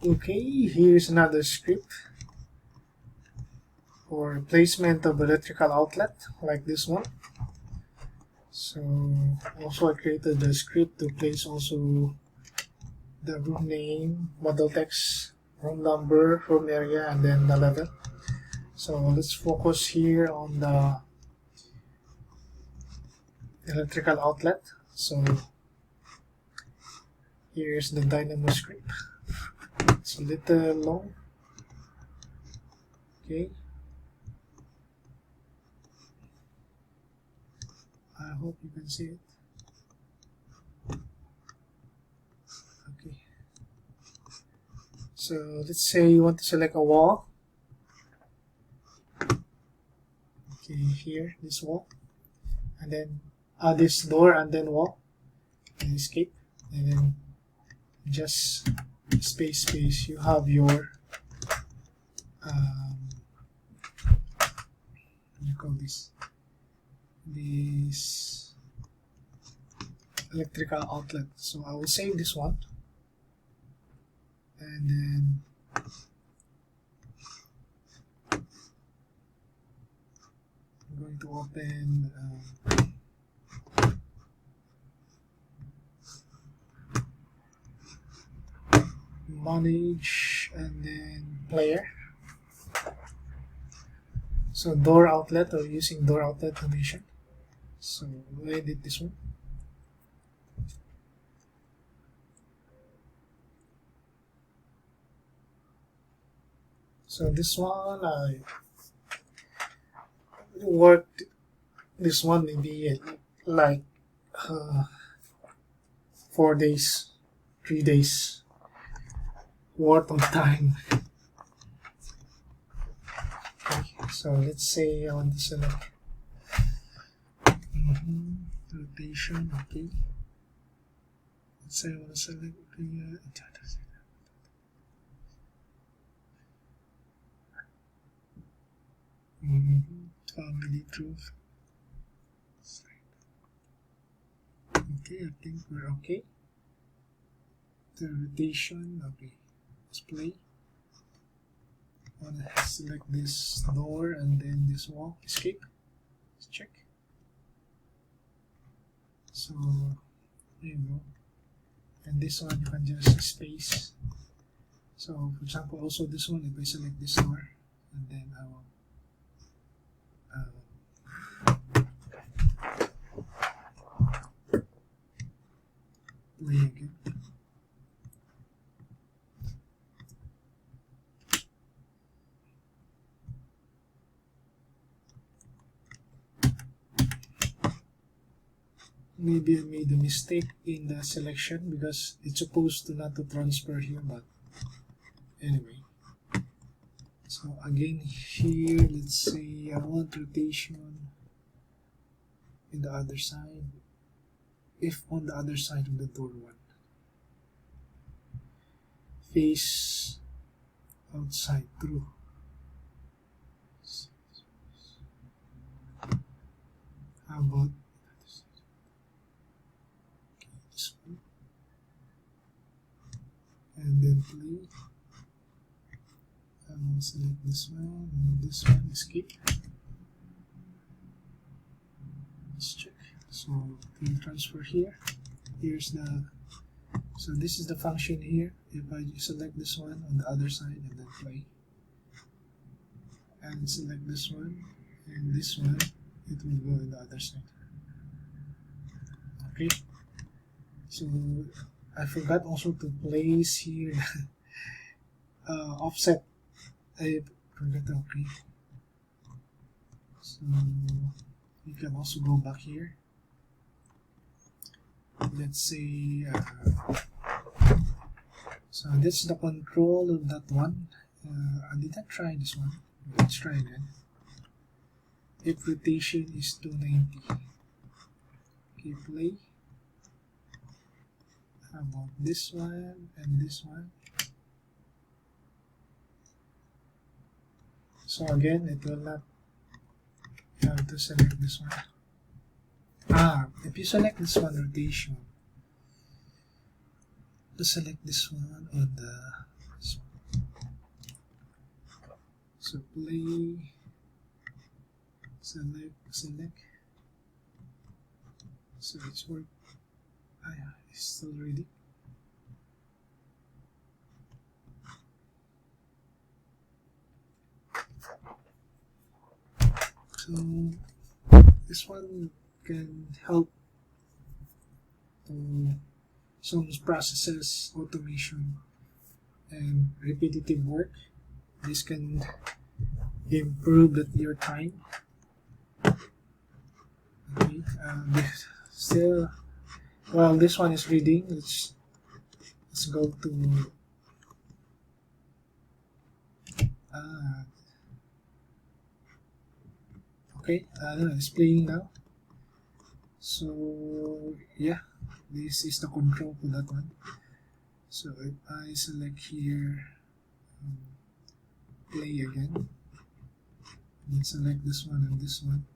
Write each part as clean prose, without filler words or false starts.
Okay, here's another script for placement of electrical outlet like this one. So also I created the script to place also the room name, model text, room number, room area, and then the level. So let's focus here on the electrical outlet. So here's the Dynamo script. It's a little long. Okay. I hope you can see it. Okay. So let's say you want to select a wall. Okay, here, this wall. And then this door and then wall. And escape. And then just space. You have your what do you call this electrical outlet. So I will save this one, and then I'm going to open manage and then player. So door outlet, or using door outlet automation. So we'll edit this one. So this one I worked this one maybe like 4 days, 3 days worth of time. Okay, so let's say I want to select rotation. Okay, let's say I want to select family truth. Okay, I think we're okay. The rotation, okay, let's play. I want to select this door and then this wall, escape, let's check. So there you go. And this one you can just space. So for example, also this one, if I select this door and then I will play again. Maybe I made a mistake in the selection because it's supposed to not to transfer here, but anyway. So again here, let's say I want rotation in the other side. If on the other side of the door one, face outside through. How about this one? And then play. I will select this one and this one, escape. Let's check. So field transfer here. Here's the, so this is the function here. If I select this one on the other side and then play, and select this one and this one, it will go on the other side. Okay. So I forgot also to place here offset. I forgot. Okay. So you can also go back here. Let's say so that's the control of that one. I did not try this one. Let's try again. If rotation is 290, okay, play. How about this one and this one? So again, it will not. You have to select this one. If you select this one, rotation, to select this one on the So play, select. So it's work. Ah, yeah, it's still ready. So this one can help to some processes, automation, and repetitive work. This can improve your time. Okay, still, while this one is reading, let's go to okay, no, it's playing now. So yeah, this is the control for that one. So if I select here, play again, then select this one and this one.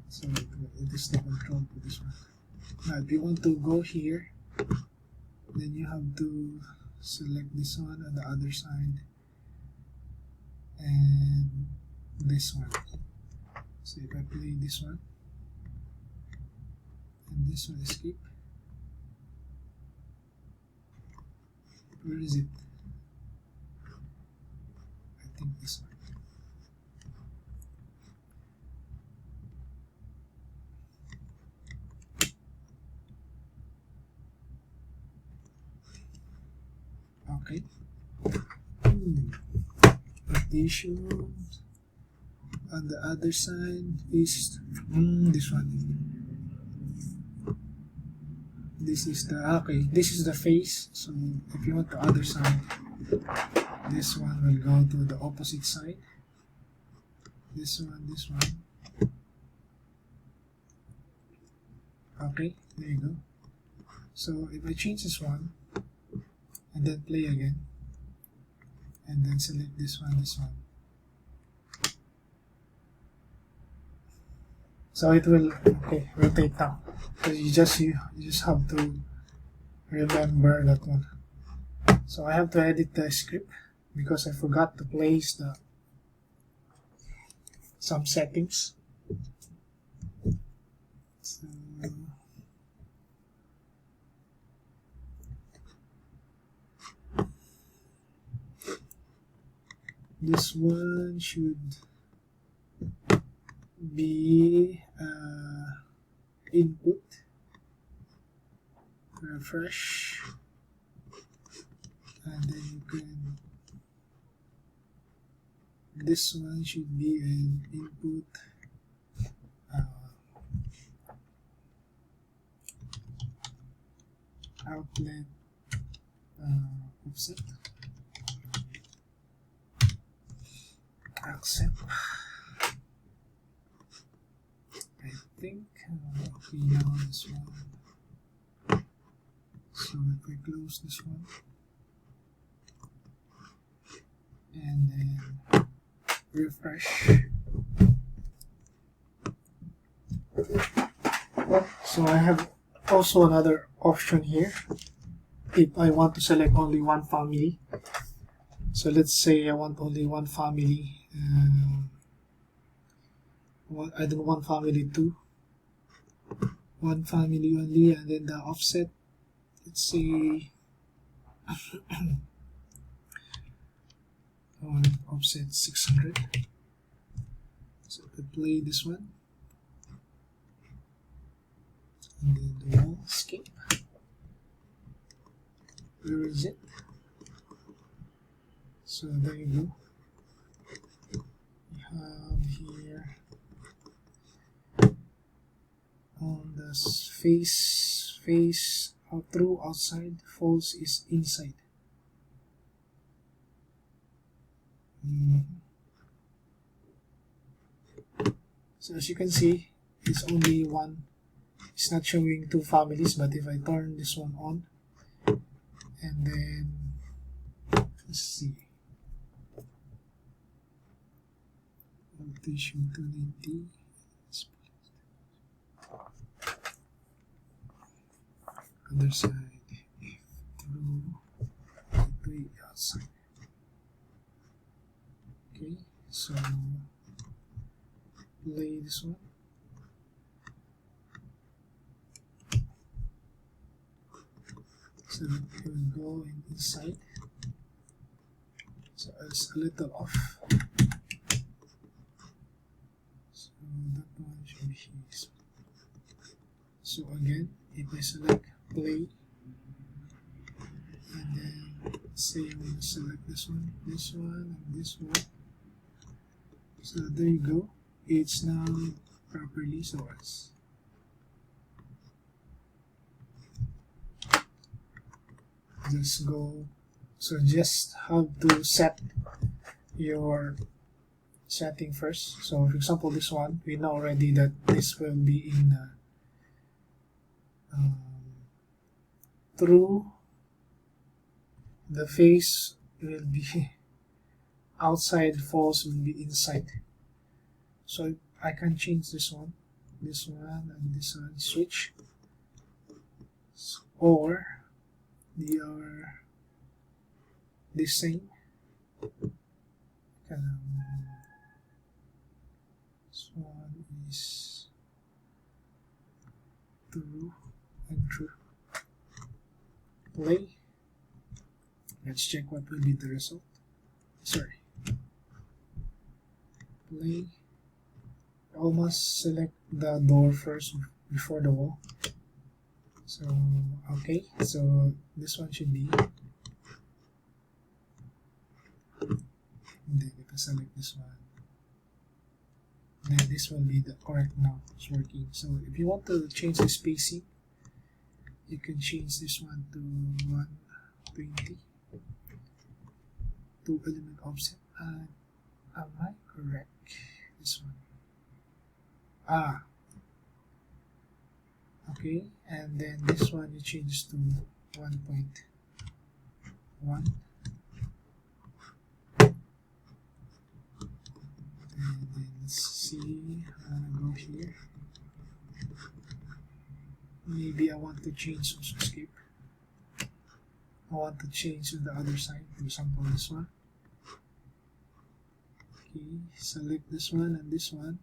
So it is the control for this one. Now if you want to go here, then you have to select this one on the other side and this one. So if I play this one and this one escape, where is it? I think this one. Okay. Partition on the other side is this one. This is the okay. This is the face. So if you want the other side, this one will go to the opposite side. This one, this one. Okay, there you go. So if I change this one and then play again, and then select this one, so it will rotate now. So you just have to remember that one. So I have to edit the script because I forgot to place some settings. So, this one should be input, refresh, and then you can, this one should be an input outlet offset, accept. I think okay, now this one. So if I close this one and then refresh, so I have also another option here if I want to select only one family. So let's say I want only one family. I don't want family 2, one family only, and then the offset, let's say offset 600. So I play this one and then the wall escape. Where is it? So there you go. We have here on the face true outside, false is inside. So as you can see, it's only one. It's not showing two families, but if I turn this one on and then let's see, rotation 290, other side outside. Okay, so play this one. So it will go inside. So it's a little off. So that one should be here. So again, if I select play, and then say I want to select this one, and this one. So there you go. It's now properly so as. Just go. So just have to set your setting first. So for example, this one, we know already that this will be in through the face will be outside, false will be inside. So I can change this one, and this one, switch, or they are the same. This one is true and true. Play. Let's check what will be the result. Sorry. Play. Almost select the door first before the wall. So okay, so this one should be. And then you can select this one. And then this will be the correct now. It's working. So if you want to change the spacing, you can change this one to 120. 2 element offset. Am I correct? This one. Okay, and then this one you change to 1.1. And then let's see, go here. Maybe I want to change also escape. I want to change to the other side, for example this one. Okay, select this one and this one.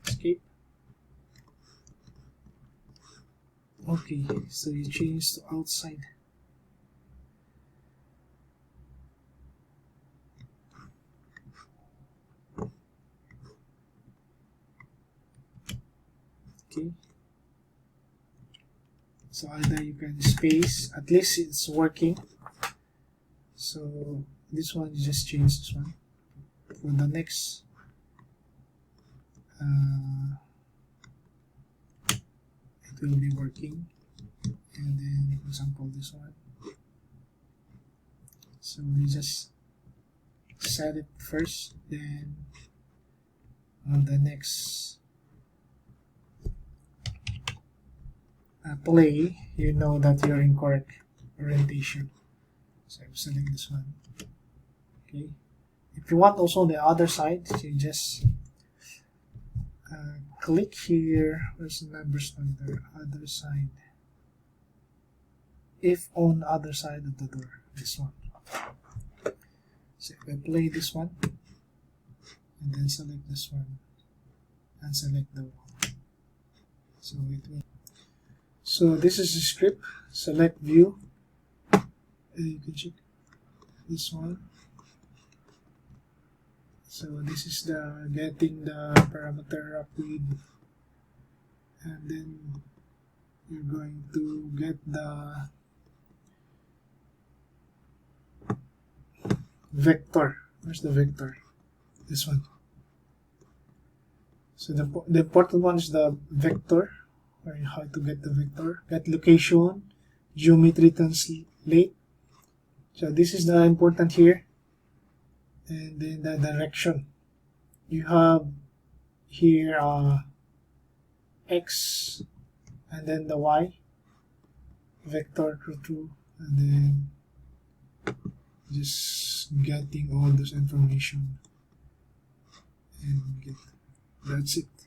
Escape. Okay, so you change to outside. Okay. So either you can space, at least it's working. So this one, you just change this one. For the next it will be working. And then for example this one. So we just set it first, then on the next play, you know that you're in correct orientation. So I'm select this one. Okay. If you want also the other side, you just click here. Where's the numbers on the other side? If on the other side of the door, this one. So if I play this one, and then select this one, and select the wall. So it will. So this is the script. Select view, and you can check this one. So this is the getting the parameter rapid, and then you're going to get the vector. Where's the vector? This one. So the important one is the vector, or how to get the vector. Get location, geometry translate. So this is the important here. And then the direction. You have here X, and then the Y, vector to, and then just getting all this information and get. That's it.